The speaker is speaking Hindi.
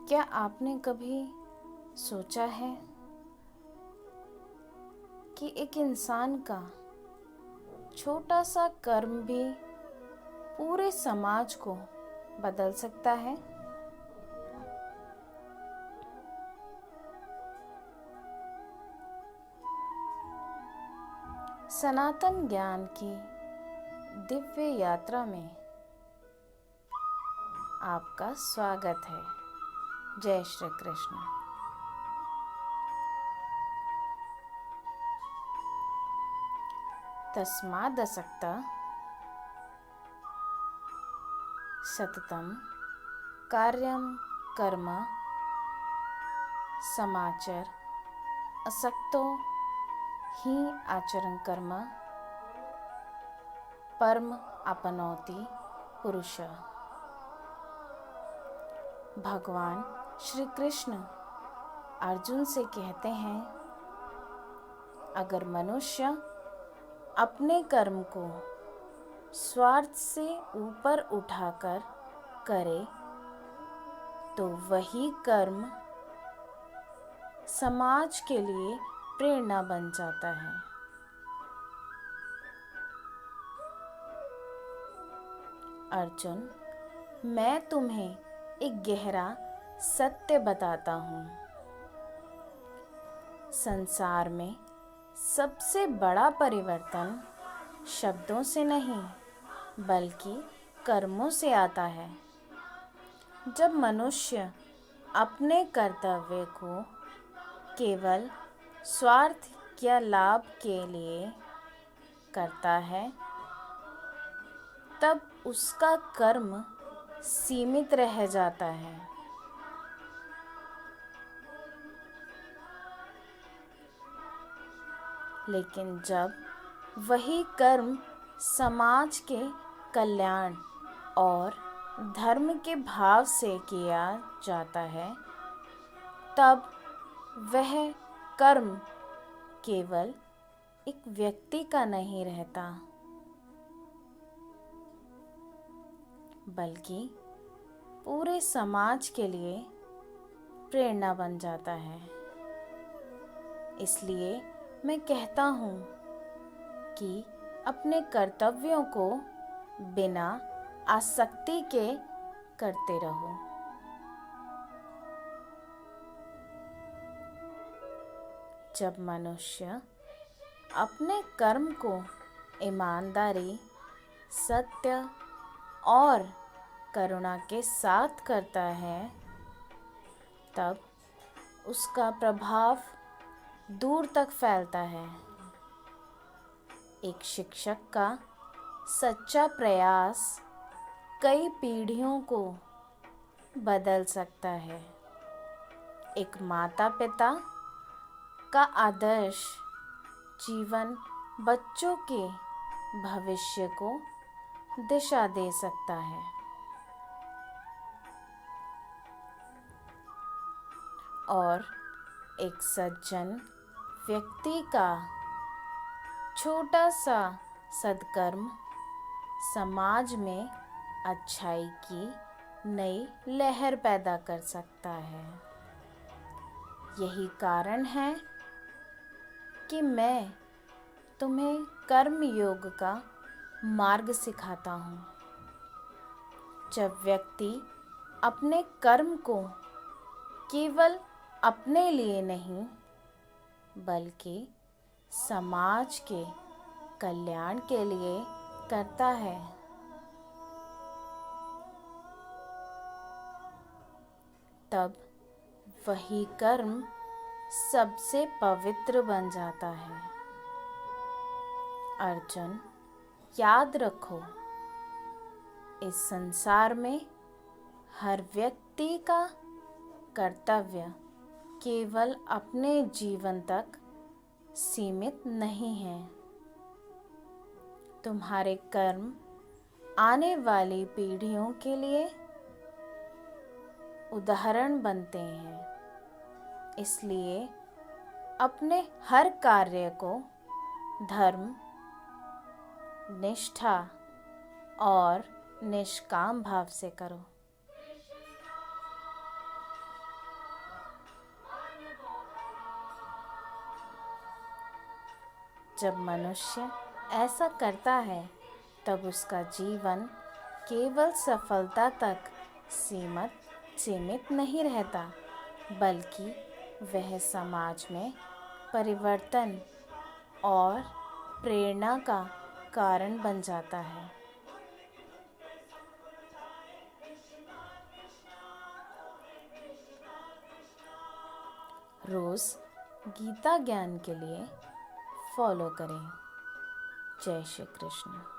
क्या आपने कभी सोचा है कि एक इंसान का छोटा सा कर्म भी पूरे समाज को बदल सकता है? सनातन ज्ञान की दिव्य यात्रा में आपका स्वागत है। जय श्री कृष्ण। तस्मादसक्तः सततं कार्यं कर्म समाचर असक्तो हि आचरण कर्म परम आपनोति पुरुषः। भगवान श्री कृष्ण अर्जुन से कहते हैं, अगर मनुष्य अपने कर्म को स्वार्थ से ऊपर उठाकर करे तो वही कर्म समाज के लिए प्रेरणा बन जाता है। अर्जुन, मैं तुम्हें एक गहरा सत्य बताता हूँ। संसार में सबसे बड़ा परिवर्तन शब्दों से नहीं बल्कि कर्मों से आता है। जब मनुष्य अपने कर्तव्य को केवल स्वार्थ या लाभ के लिए करता है तब उसका कर्म सीमित रह जाता है। लेकिन जब वही कर्म समाज के कल्याण और धर्म के भाव से किया जाता है तब वह कर्म केवल एक व्यक्ति का नहीं रहता बल्कि पूरे समाज के लिए प्रेरणा बन जाता है। इसलिए मैं कहता हूँ कि अपने कर्तव्यों को बिना आसक्ति के करते रहो। जब मनुष्य अपने कर्म को ईमानदारी, सत्य और करुणा के साथ करता है तब उसका प्रभाव दूर तक फैलता है। एक शिक्षक का सच्चा प्रयास कई पीढ़ियों को बदल सकता है। एक माता पिता का आदर्श जीवन बच्चों के भविष्य को दिशा दे सकता है। और एक सज्जन व्यक्ति का छोटा सा सद्कर्म समाज में अच्छाई की नई लहर पैदा कर सकता है। यही कारण है कि मैं तुम्हें कर्म योग का मार्ग सिखाता हूँ। जब व्यक्ति अपने कर्म को केवल अपने लिए नहीं बल्कि समाज के कल्याण के लिए करता है तब वही कर्म सबसे पवित्र बन जाता है। अर्जुन, याद रखो, इस संसार में हर व्यक्ति का कर्तव्य केवल अपने जीवन तक सीमित नहीं है। तुम्हारे कर्म आने वाली पीढ़ियों के लिए उदाहरण बनते हैं। इसलिए अपने हर कार्य को धर्म, निष्ठा और निष्काम भाव से करो। जब मनुष्य ऐसा करता है तब उसका जीवन केवल सफलता तक सीमित नहीं रहता, बल्कि वह समाज में परिवर्तन और प्रेरणा का कारण बन जाता है। रोज़ गीता ज्ञान के लिए फॉलो करें। जय श्री कृष्ण।